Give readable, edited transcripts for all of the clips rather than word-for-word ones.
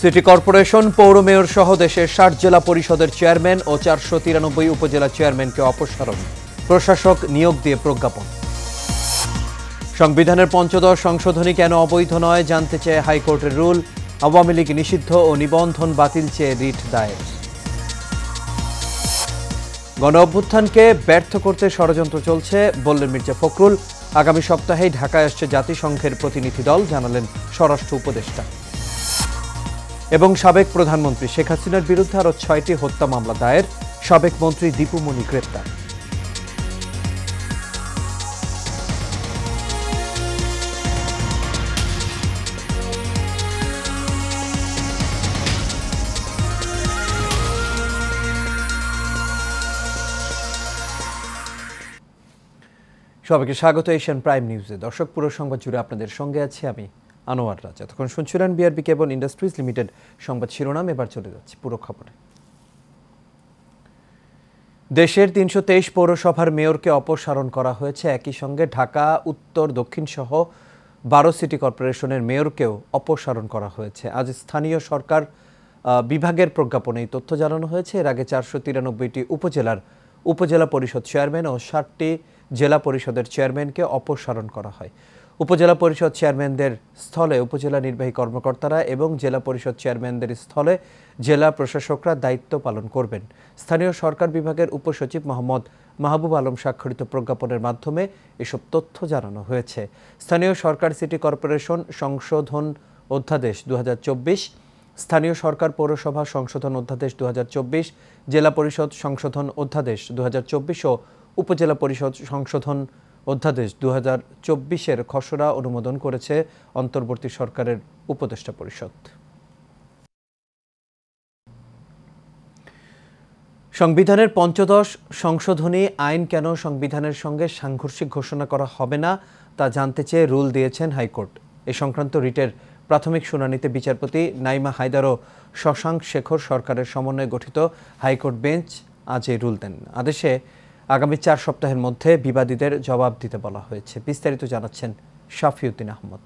City corporation পৌর mayor সহ দেশের 60 জেলা পরিষদের চেয়ারম্যান ও 493 উপজেলা চেয়ারম্যানকে অপসারণ, প্রশাসক নিয়োগ দিয়ে প্রজ্ঞাপন। সংবিধানের পঞ্চদশ সংশোধনী কেন অবৈধ নয় জানতে চেয়ে হাইকোর্টের রুল, আওয়ামী লীগ নিষিদ্ধ ও নিবন্ধন বাতিল চেয়ে রিট দায়ের। গণ অভ্যুত্থানকে ব্যর্থ করতে ষড়যন্ত্র চলছে বললেন মির্জা ফখরুল। আগামী সপ্তাহেই ঢাকায় আসছে জাতিসংঘের প্রতিনিধি দল, জানালেন স্বরাষ্ট্র উপদেষ্টা। এবং সাবেক প্রধানমন্ত্রী শেখ হাসিনার বিরুদ্ধে আরও 6টি হত্যা মামলা দায়ের, সাবেক মন্ত্রী দীপু মনি গ্রেপ্তার। সবাইকে স্বাগত এশিয়ান প্রাইম নিউজে। দর্শক, পুরো সংবাদ জুড়ে আপনাদের সঙ্গে আছি আমি আনোয়ার রাজা। এতক্ষণ শুনছিলেন বিআরবি কেবল ইন্ডাস্ট্রিজ লিমিটেড সংবাদ শিরোনাম। এবার চলে যাচ্ছে পুরো খবরে। দেশের 323 পৌরসভার মেয়রকে অপসারণ করা হয়েছে। একই সঙ্গে ঢাকা উত্তর দক্ষিণ সহ 12 সিটি কর্পোরেশনের মেয়রকেও অপসারণ করা হয়েছে। আজ স্থানীয় সরকার বিভাগের প্রজ্ঞাপনে এই তথ্য জানানো হয়েছে। এর আগে 493টি উপজেলা পরিষদ চেয়ারম্যান ও 60টি জেলা পরিষদের চেয়ারম্যানকে অপসারণ করা হয়। উপজেলা পরিষদ চেয়ারম্যানদের স্থলে উপজেলা নির্বাহী কর্মকর্তারা এবং জেলা পরিষদ চেয়ারম্যানদের স্থলে জেলা প্রশাসকরা দায়িত্ব পালন করবেন। স্থানীয় সরকার বিভাগের উপসচিব মোহাম্মদ মাহবুব আলম স্বাক্ষরিত প্রজ্ঞাপনের মাধ্যমে এসব তথ্য জানানো হয়েছে। স্থানীয় সরকার সিটি কর্পোরেশন সংশোধন অধ্যাদেশ 2024, স্থানীয় সরকার পৌরসভা সংশোধন অধ্যাদেশ 2024, জেলা পরিষদ সংশোধন অধ্যাদেশ 2024 ও উপজেলা পরিষদ সংশোধন অধ্যাদেশ 2024-এর খসড়া অনুমোদন করেছে অন্তর্বর্তী সরকারের উপদেষ্টা পরিষদ। সংবিধানের পঞ্চদশ সংশোধনী আইন কেন সংবিধানের সঙ্গে সাংঘর্ষিক ঘোষণা করা হবে না তা জানতে চেয়ে রুল দিয়েছেন হাইকোর্ট। এ সংক্রান্ত রিটের প্রাথমিক শুনানিতে বিচারপতি নাইমা হায়দার ও শশাঙ্ক শেখর সরকারের সমন্বয়ে গঠিত হাইকোর্ট বেঞ্চ আজ এই রুল দেন। আদেশে আগামী 4 সপ্তাহের মধ্যে বিবাদীদের জবাব দিতে বলা হয়েছে। বিস্তারিত জানাচ্ছেন শাফিউদ্দিন আহমদ।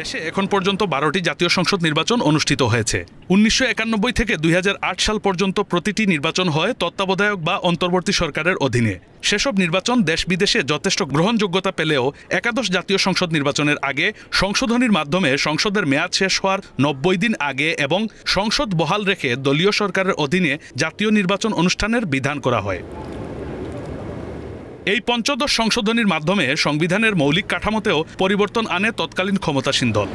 দেশে এখন পর্যন্ত 12টি জাতীয় সংসদ নির্বাচন অনুষ্ঠিত হয়েছে। 1991 থেকে 2008 সাল পর্যন্ত প্রতিটি নির্বাচন হয় তত্ত্বাবধায়ক বা অন্তর্বর্তী সরকারের অধীনে। সেসব নির্বাচন দেশ বিদেশে যথেষ্ট গ্রহণযোগ্যতা পেলেও একাদশ জাতীয় সংসদ নির্বাচনের আগে সংশোধনীর মাধ্যমে সংসদের মেয়াদ শেষ হওয়ার 90 দিন আগে এবং সংসদ বহাল রেখে দলীয় সরকারের অধীনে জাতীয় নির্বাচন অনুষ্ঠানের বিধান করা হয়। এই পঞ্চদশ সংশোধনীর মাধ্যমে সংবিধানের মৌলিক কাঠামোতেও পরিবর্তন আনে তৎকালীন ক্ষমতাসীন দল।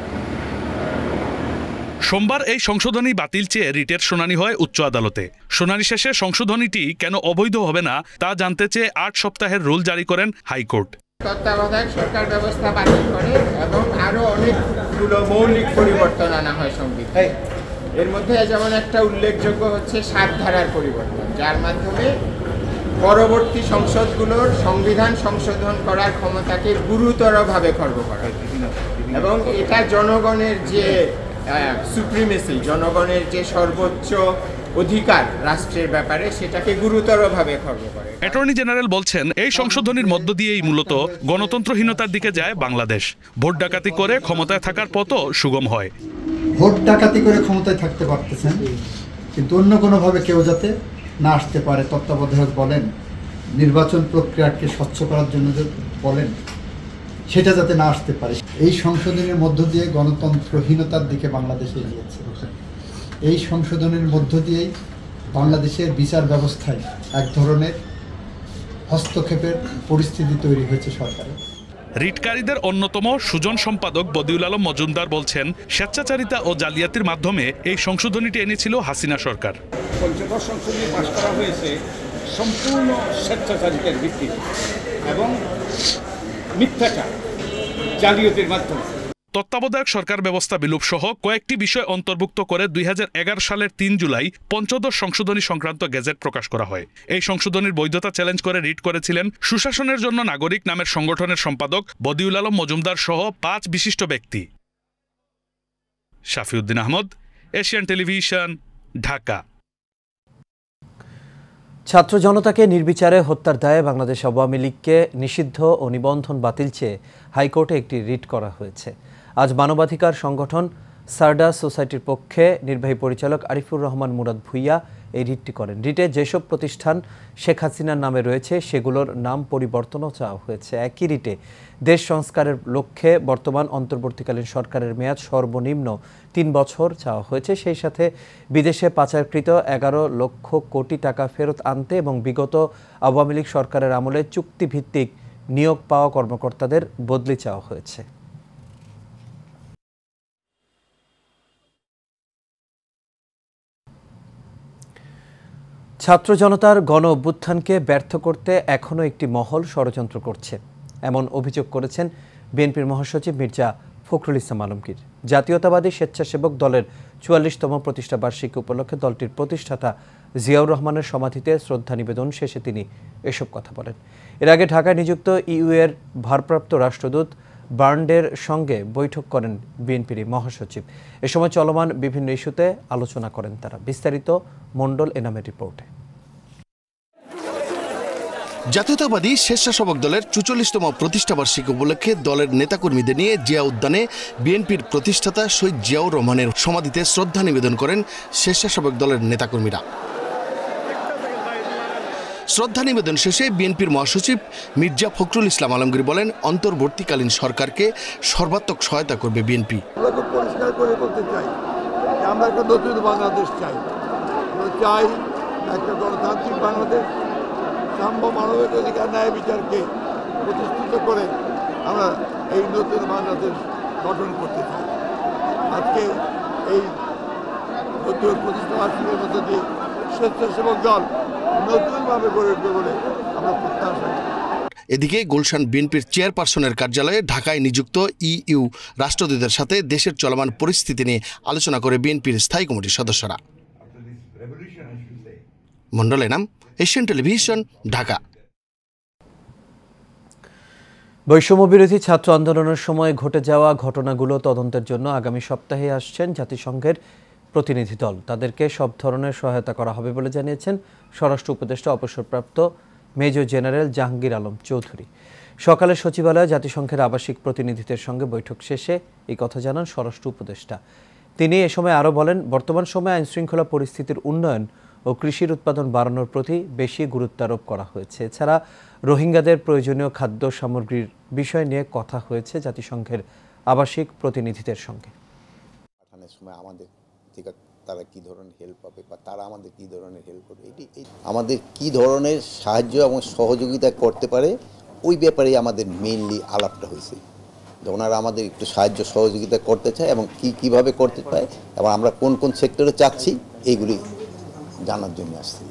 সোমবার এই সংশোধনী বাতিল চেয়ে রিটের শুনানি হয় উচ্চ আদালতে। শুনানি শেষে সংশোধনীটি কেন অবৈধ হবে না তা জানতে চেয়ে 8 সপ্তাহের রুল জারি করেন হাইকোর্ট। তত্ত্বাবধায়ক সরকার ব্যবস্থা বাতিল করে এবং আরো অনেকগুলো মৌলিক পরিবর্তন আনা হয় সংবিধানে। এর মধ্যে যেমন একটা উল্লেখযোগ্য হচ্ছে 7 ধারার পরিবর্তন, যার মাধ্যমে পরবর্তী সংসদগুলোর সংবিধান সংশোধন করার ক্ষমতাকে গুরুতরভাবে খর্ব করা এবং এটা জনগণের যে সুপ্রিমেসি, জনগণের যে সর্বোচ্চ অধিকার রাষ্ট্রের ব্যাপারে, সেটাকে গুরুতরভাবে খর্ব করে। অ্যাটর্নি জেনারেল বলছেন, এই সংশোধনীর মধ্য দিয়েই মূলত গণতন্ত্রহীনতার দিকে যায় বাংলাদেশ। ভোট ডাকাতি করে ক্ষমতায় থাকার পথও সুগম হয়। ভোট ডাকাতি করে ক্ষমতায় থাকতে পারতেছেন, কিন্তু অন্য কোনোভাবে কেউ যাতে না আসতে পারে, তত্ত্বাবধায়ক বলেন, নির্বাচন প্রক্রিয়াকে স্বচ্ছ করার জন্য বলেন, সেটা যাতে না আসতে পারে। এই সংশোধনের মধ্য দিয়ে গণতন্ত্রহীনতার দিকে বাংলাদেশ এগিয়েছে। এই সংশোধনের মধ্য দিয়েই বাংলাদেশের বিচার ব্যবস্থায় এক ধরনের হস্তক্ষেপের পরিস্থিতি তৈরি হয়েছে সরকারের। রিটকারীদের অন্যতম সুজন সম্পাদক বদিউল আলম মজুমদার বলছেন, স্বেচ্ছাচারিতা ও জালিয়াতির মাধ্যমে এই সংশোধনীটি এনেছিল হাসিনা সরকার। পঞ্চদশ সংশোধনী পাশ করা হয়েছে সম্পূর্ণ স্বেচ্ছাচারিতার ভিত্তিতে এবং মিথ্যাচার, জালিয়াতির মাধ্যমে। তত্ত্বাবধায়ক সরকার ব্যবস্থা বিলোপ সহ কয়েকটি বিষয় অন্তর্ভুক্ত করে 2011 সালের 3 জুলাই পঞ্চদশ সংশোধনী সংক্রান্ত গেজেট প্রকাশ করা হয়। এই সংশোধনীর বৈধতা চ্যালেঞ্জ করে রিট করেছিলেন সুশাসনের জন্য নাগরিক নামের সংগঠনের সম্পাদক বদিউল আলম মজুমদার সহ 5 বিশিষ্ট ব্যক্তি। শাফিউদ্দিন আহমদ, এশিয়ান টেলিভিশন, ঢাকা। ছাত্র জনতাকে নির্বিচারে হত্যার দায়ে বাংলাদেশ আওয়ামী লীগকে নিষিদ্ধ ও নিবন্ধন বাতিল চেয়ে হাইকোর্টে একটি রিট করা হয়েছে। আজ মানবাধিকার সংগঠন সারডা সোসাইটির পক্ষে নির্বাহী পরিচালক আরিফুর রহমান মুরাদ ভুইয়া এই রিটটি করেন। রিটে যেসব প্রতিষ্ঠান শেখ হাসিনার নামে রয়েছে সেগুলোর নাম পরিবর্তনও চাওয়া হয়েছে। একই রিটে দেশ সংস্কারের লক্ষ্যে বর্তমান অন্তর্বর্তীকালীন সরকারের মেয়াদ সর্বনিম্ন ৩ বছর চাওয়া হয়েছে। সেই সাথে বিদেশে পাচারকৃত ১১ লক্ষ কোটি টাকা ফেরত আনতে এবং বিগত আওয়ামী লীগ সরকারের আমলে চুক্তিভিত্তিক নিয়োগ পাওয়া কর্মকর্তাদের বদলি চাওয়া হয়েছে। ছাত্র জনতার গণ অভ্যুত্থানকে ব্যর্থ করতে এখনও একটি মহল ষড়যন্ত্র করছে, এমন অভিযোগ করেছেন বিএনপির মহাসচিব মির্জা ফখরুল ইসলাম আলমগীর। জাতীয়তাবাদী স্বেচ্ছাসেবক দলের ৪৪তম প্রতিষ্ঠা বার্ষিকী উপলক্ষে দলটির প্রতিষ্ঠাতা জিয়াউর রহমানের সমাধিতে শ্রদ্ধা নিবেদন শেষে তিনি এসব কথা বলেন। এর আগে ঢাকায় নিযুক্ত ইইউ এর ভারপ্রাপ্ত রাষ্ট্রদূত বার্নডের সঙ্গে বৈঠক করেন বিএনপির মহাসচিব। এ সময় চলমান বিভিন্ন ইস্যুতে আলোচনা করেন তারা। বিস্তারিত মণ্ডল এনামের রিপোর্টে। জাতীয়তাবাদী স্বেচ্ছাসেবক দলের ৪৪তম প্রতিষ্ঠাবার্ষিকী উপলক্ষে দলের নেতাকর্মীদের নিয়ে জিয়া উদ্যানে বিএনপির প্রতিষ্ঠাতা শহীদ জিয়াউর রহমানের সমাধিতে শ্রদ্ধা নিবেদন করেন স্বেচ্ছাসেবক দলের নেতাকর্মীরা। শ্রদ্ধা নিবেদন শেষে বিএনপির মহাসচিব মির্জা ফখরুল ইসলাম আলমগীর বলেন, অন্তর্বর্তীকালীন সরকারকে সর্বাত্মক সহায়তা করবে বিএনপি। আমরা খুব পরিষ্কার করে বলতে চাই যে আমরা একটা নতুন বাংলাদেশ চাই। আমরা চাই একটা গণতান্ত্রিক বাংলাদেশ, সাম্য মানবিক অধিকার, ন্যায় বিচারকে প্রতিষ্ঠিত করে আমরা এই নতুন বাংলাদেশ গঠন করতে চাই। আজকে এই নতুন প্রতিষ্ঠাবার্ষিকীর মধ্যে দিয়ে স্বেচ্ছাসেবক দল নতুনভাবে গড়ে উঠবে বলে আমরা প্রত্যাশা করি। এদিকে গুলশান বিএনপির চেয়ারপারসনের কার্যালয়ে ঢাকায় নিযুক্ত ইইউ রাষ্ট্রদূতের সাথে দেশের চলমান পরিস্থিতি নিয়ে আলোচনা করে বিএনপির স্থায়ী কমিটির সদস্যরা। মণ্ডল এনাম, এশিয়ান টেলিভিশন, ঢাকা। বৈষম্য বিরোধী ছাত্র আন্দোলনের সময় ঘটে যাওয়া ঘটনাগুলো তদন্তের জন্য আগামী সপ্তাহে আসছেন জাতিসংঘের প্রতিনিধি দল। তাদেরকে সব ধরনের সহায়তা করা হবে বলে জানিয়েছেন স্বরাষ্ট্র উপদেষ্টা অবসরপ্রাপ্ত মেজর জেনারেল জাহাঙ্গীর আলম চৌধুরী। সকালে সচিবালয়ে জাতিসংঘের আবাসিক প্রতিনিধিদের সঙ্গে বৈঠক শেষে এই কথা জানান স্বরাষ্ট্র উপদেষ্টা। তিনি এ সময় আরও বলেন, বর্তমান সময়ে আইনশৃঙ্খলা পরিস্থিতির উন্নয়ন ও কৃষির উৎপাদন বাড়ানোর প্রতি বেশি গুরুত্ব আরোপ করা হয়েছে। এছাড়া রোহিঙ্গাদের প্রয়োজনীয় খাদ্য সামগ্রীর বিষয় নিয়ে কথা হয়েছে জাতিসংঘের আবাসিক প্রতিনিধিদের সঙ্গে। পাঠানোর সময় আমাদের থেকে তারা কী ধরনের হেল্প পাবে বা তারা আমাদের কী ধরনের হেল্প করবে, এটি আমাদের কী ধরনের সাহায্য এবং সহযোগিতা করতে পারে ওই ব্যাপারেই আমাদের মেইনলি আলাপটা হয়েছে। ওনারা আমাদের একটু সাহায্য সহযোগিতা করতে চায় এবং কীভাবে করতে পারে এবং আমরা কোন কোন সেক্টরে চাচ্ছি এইগুলি জানার জন্য আসছি।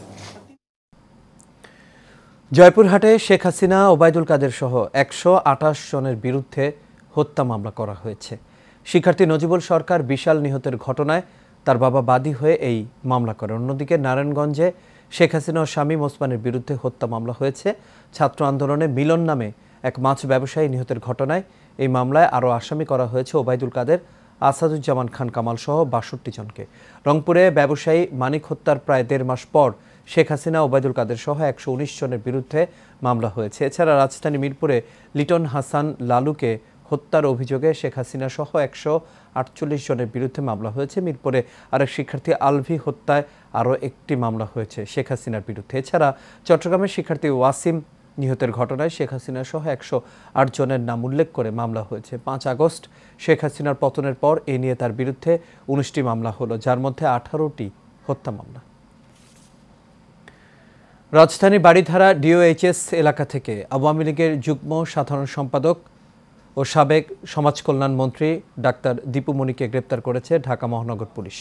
জয়পুরহাটে শেখ হাসিনা, ওবায়দুল কাদের সহ ১২৮ জনের বিরুদ্ধে হত্যা মামলা করা হয়েছে। শিক্ষার্থী নজিবুল সরকার বিশাল নিহতের ঘটনায় তার বাবা বাদী হয়ে এই মামলা করেন। অন্যদিকে নারায়ণগঞ্জে শেখ হাসিনা ও শামীম ওসমানের বিরুদ্ধে হত্যা মামলা হয়েছে। ছাত্র আন্দোলনে মিলন নামে এক মাছ ব্যবসায়ী নিহতের ঘটনায় এই মামলায় আরও আসামি করা হয়েছে ওবায়দুল কাদের, আসাদুজ্জামান খান কামাল সহ ৬২ জনকে। রংপুরে ব্যবসায়ী মানিক হত্যার প্রায় ১.৫ মাস পর শেখ হাসিনা, ওবায়দুল কাদের সহ ১১৯ জনের বিরুদ্ধে মামলা হয়েছে। এছাড়া রাজধানী মিরপুরে লিটন হাসান লালুকে হত্যার অভিযোগে শেখ হাসিনা সহ ১৪৮ জনের বিরুদ্ধে মামলা হয়েছে। মিরপুরে আরেক শিক্ষার্থী আলভি হত্যায় আরও একটি মামলা হয়েছে শেখ হাসিনার বিরুদ্ধে। এছাড়া চট্টগ্রামের শিক্ষার্থী ওয়াসিম নিহতের ঘটনায় শেখ হাসিনা সহ ১০৮ জনের নাম উল্লেখ করে মামলা হয়েছে। ৫ আগস্ট শেখ হাসিনার পতনের পর এ নিয়ে তার বিরুদ্ধে ১৯টি মামলা হলো, যার মধ্যে ১৮টি হত্যা মামলা। রাজধানী বাড়িধারা ডিওএইচএস এলাকা থেকে আওয়ামী লীগের যুগ্ম সাধারণ সম্পাদক ও সাবেক সমাজ কল্যাণ মন্ত্রী ডাক্তার দীপু মনিকে গ্রেপ্তার করেছে ঢাকা মহানগর পুলিশ।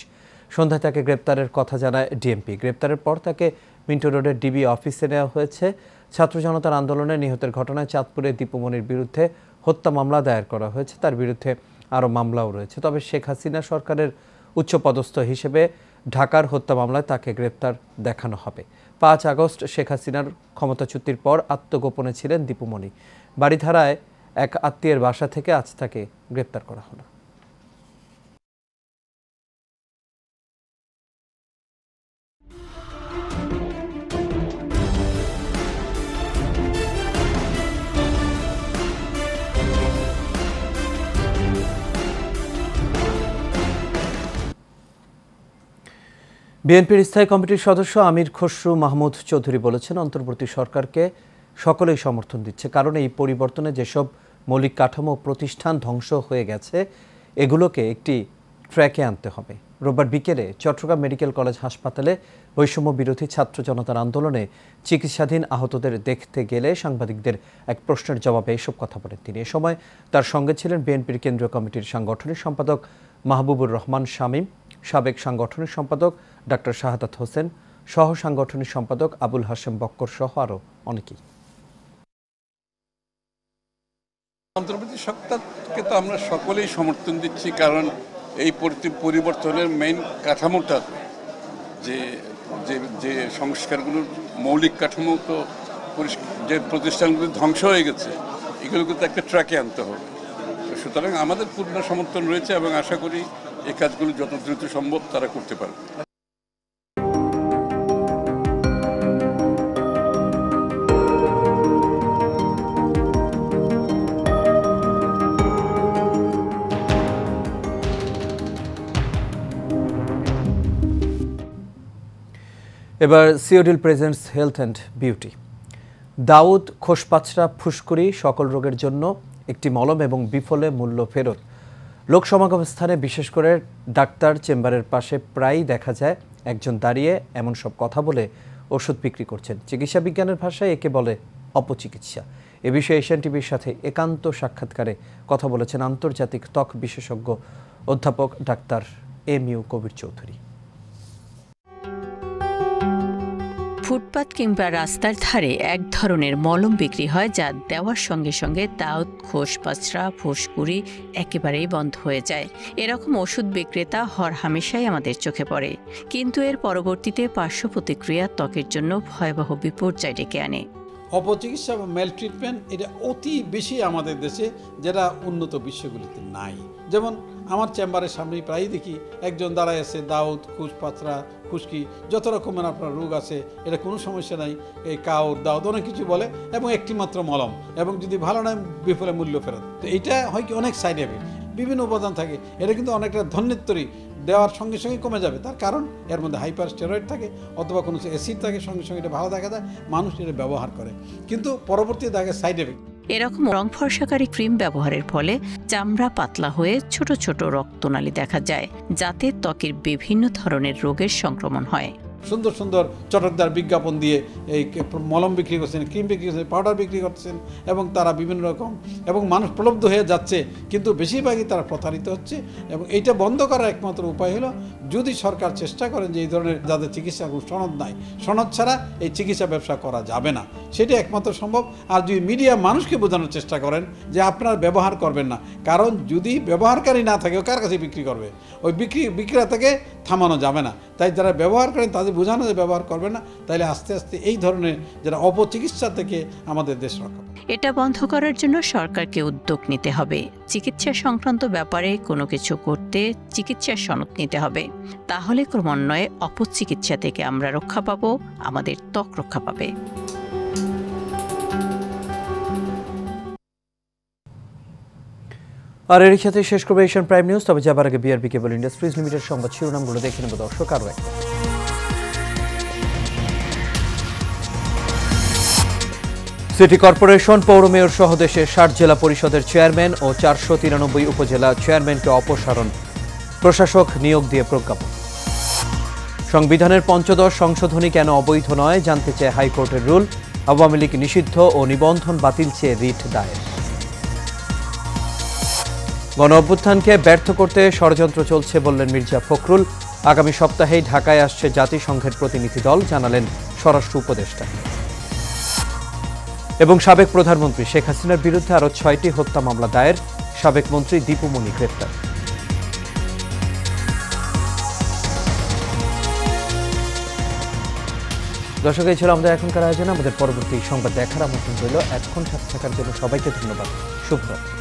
সন্ধ্যায় তাকে গ্রেপ্তারের কথা জানায় ডিএমপি। গ্রেপ্তারের পর তাকে মিন্টো রোডের ডিবি অফিসে নেওয়া হয়েছে। ছাত্র জনতার আন্দোলনে নিহতের ঘটনায় চাঁদপুরে দীপু মনির বিরুদ্ধে হত্যা মামলা দায়ের করা হয়েছে। তার বিরুদ্ধে আরও মামলাও রয়েছে। তবে শেখ হাসিনা সরকারের উচ্চপদস্থ হিসেবে ঢাকার হত্যা মামলায় তাকে গ্রেপ্তার দেখানো হবে। ৫ আগস্ট শেখ হাসিনার ক্ষমতাচ্যুতির পর আত্মগোপনে ছিলেন দীপু মনি। বাড়িধারায় এক আত্মীয়ের বাসা থেকে আজ তাকে গ্রেপ্তার করা হলো। বিএনপির স্থায়ী কমিটির সদস্য আমির খসরু মাহমুদ চৌধুরী বলেছেন, অন্তর্বর্তী সরকারকে সকলেই সমর্থন দিচ্ছে, কারণ এই পরিবর্তনে যেসব মৌলিক কাঠামো প্রতিষ্ঠান ধ্বংস হয়ে গেছে এগুলোকে একটি ট্র্যাকে আনতে হবে। রোববার বিকেলে চট্টগ্রাম মেডিকেল কলেজ হাসপাতালে বৈষম্য বিরোধী ছাত্র জনতার আন্দোলনে চিকিৎসাধীন আহতদের দেখতে গেলে সাংবাদিকদের এক প্রশ্নের জবাবে এসব কথা বলেন তিনি। এ সময় তার সঙ্গে ছিলেন বিএনপির কেন্দ্রীয় কমিটির সাংগঠনিক সম্পাদক মাহবুবুর রহমান শামীম, সাবেক সাংগঠনিক সম্পাদক ডাক্তার শাহাদাত হোসেন, সহ সাংগঠনিক সম্পাদক আবুল হাশেম বক্কর সহ আরও অনেকেই। অন্তর্বর্তী সরকারকে তো আমরা সকলেই সমর্থন দিচ্ছি, কারণ এই পরিবর্তনের মেইন কাঠামোটা যে যে যে সংস্কারগুলোর মৌলিক কাঠামো তো যে প্রতিষ্ঠানগুলো ধ্বংস হয়ে গেছে এগুলোকে তো একটা ট্র্যাকে আনতে হবে। সুতরাং আমাদের পূর্ণ সমর্থন রয়েছে এবং আশা করি এই কাজগুলো যত দ্রুত সম্ভব তারা করতে পারবে। এবার সিওডিল প্রেজেন্টস হেলথ অ্যান্ড বিউটি। দাউদ খোসপাচড়া ফুসকুড়ি সকল রোগের জন্য একটি মলম এবং বিফলে মূল্য ফেরত। লোক সমাগম স্থানে বিশেষ করে ডাক্তার চেম্বারের পাশে প্রায়ই দেখা যায় একজন দাঁড়িয়ে এমন সব কথা বলে ওষুধ বিক্রি করছেন। চিকিৎসা বিজ্ঞানের ভাষায় একে বলে অপচিকিৎসা। এ বিষয়ে এশিয়ান টিভির সাথে একান্ত সাক্ষাৎকারে কথা বলেছেন আন্তর্জাতিক ত্বক বিশেষজ্ঞ অধ্যাপক ডাক্তার এম.ইউ. কবির চৌধুরী। ফুটপাত কিংবা রাস্তার ধারে এক ধরনের মলম বিক্রি হয়, যা দেওয়ার সঙ্গে সঙ্গে দাউদ খোসপাচড়া ফুসকুড়ি একেবারেই বন্ধ হয়ে যায়। এরকম ওষুধ বিক্রেতা হরহামেশাই আমাদের চোখে পড়ে, কিন্তু এর পরবর্তীতে পার্শ্ব প্রতিক্রিয়া ত্বকের জন্য ভয়াবহ বিপর্যয় ডেকে আনে। অপচিকিৎসা বা মেল ট্রিটমেন্ট এটা অতি বেশি আমাদের দেশে, যেটা উন্নত বিশ্বগুলিতে নাই। যেমন আমার চেম্বারের সামনেই প্রায়ই দেখি একজন দাঁড়ায় আছে, দাউদ খোসপাচড়া খুশকি যত রকমের আপনার রোগ আছে, এটা কোনো সমস্যা নাই, এই কাউর দাউদ অনেক কিছু বলে এবং একটি মাত্র মলম, এবং যদি ভালো নয় বিফলে মূল্য ফেরত। তো এইটা হয় কি অনেক সাইড এফেক্ট, বিভিন্ন উপাদান থাকে, এটা কিন্তু অনেকটা ধন্যত্বরী দেওয়ার সঙ্গে সঙ্গে কমে যাবে, তার কারণ এর মধ্যে হাইপার স্টেরয়েড থাকে অথবা কোনো অ্যাসিড থাকে, সঙ্গে সঙ্গে এটা ভালো দেখা যায়, মানুষ এটা ব্যবহার করে, কিন্তু পরবর্তীতে দেখা সাইড এফেক্ট। এরকম রং ফর্সাকারী ক্রিম ব্যবহারের ফলে চামড়া পাতলা হয়ে ছোট ছোট রক্তনালী দেখা যায়, যাতে ত্বকের বিভিন্ন ধরনের রোগের সংক্রমণ হয়। সুন্দর সুন্দর চটকদার বিজ্ঞাপন দিয়ে এই মলম বিক্রি করছেন, ক্রিম বিক্রি করছেন, পাউডার বিক্রি করছেন, এবং তারা বিভিন্ন রকম, এবং মানুষ প্রলুব্ধ হয়ে যাচ্ছে, কিন্তু বেশিরভাগই তারা প্রতারিত হচ্ছে। এবং এইটা বন্ধ করার একমাত্র উপায় হলো যদি সরকার চেষ্টা করেন যে এই ধরনের যাদের চিকিৎসা সনদ নাই, সনদ ছাড়া এই চিকিৎসা ব্যবসা করা যাবে না, সেটা একমাত্র সম্ভব। আর যদি মিডিয়া মানুষকে বোঝানোর চেষ্টা করেন যে আপনারা ব্যবহার করবেন না, কারণ যদি ব্যবহারকারী না থাকে, কার কাছে বিক্রি করবে? ওই বিক্রেতাকে থামানো যাবে না। তাই যারা ব্যবহার করেন তাদের বোঝানো যে ব্যবহার করবে না, তাইলে আস্তে আস্তে এই ধরনের যারা অপচিকিৎসা থেকে আমাদের দেশ রক্ষা পাবে। এটা বন্ধ করার জন্য সরকারকে উদ্যোগ নিতে হবে। চিকিৎসা সংক্রান্ত ব্যাপারে কোনো কিছু করতে চিকিৎসার সনদ নিতে হবে, তাহলে ক্রমান্বয়ে অপচিকিৎসা থেকে আমরা রক্ষা পাবো, আমাদের ত্বক রক্ষা পাবে। আর এর সাথে শেষ করবে এশিয়ান প্রাইম নিউজ। তবে যাবার আগে বিআরবি কেবল ইন্ডাস্ট্রিজ লিমিটেড সংবাদ শিরোনামগুলো দেখে নেব দর্শক। আরও এক সিটি কর্পোরেশন, পৌর মেয়র সহ দেশের 60 জেলা পরিষদের চেয়ারম্যান ও 493 উপজেলা চেয়ারম্যানকে অপসারণ, প্রশাসক নিয়োগ দিয়ে প্রজ্ঞাপন। সংবিধানের ৫৫ সংশোধনী কেন অবৈধ নয় জানতে চেয়ে হাইকোর্টের রুল, আওয়ামী লীগ নিষিদ্ধ ও নিবন্ধন বাতিল চেয়ে রিট দায়ের। গণ অভ্যুত্থানকে ব্যর্থ করতে ষড়যন্ত্র চলছে বললেন মির্জা ফখরুল। আগামী সপ্তাহেই ঢাকায় আসছে জাতিসংঘের প্রতিনিধি দল, জানালেন স্বরাষ্ট্র উপদেষ্টা। এবং সাবেক প্রধানমন্ত্রী শেখ হাসিনার বিরুদ্ধে আরও 6টি হত্যা মামলা দায়ের, সাবেক মন্ত্রী দীপু মনি গ্রেপ্তার। দর্শক, এই ছিল আমাদের এখনকার আয়োজন। আমাদের পরবর্তী সংবাদ দেখার আমন্ত্রণ রইল। এতক্ষণ সাথে থাকার জন্য সবাইকে ধন্যবাদ। শুভরাত্রি।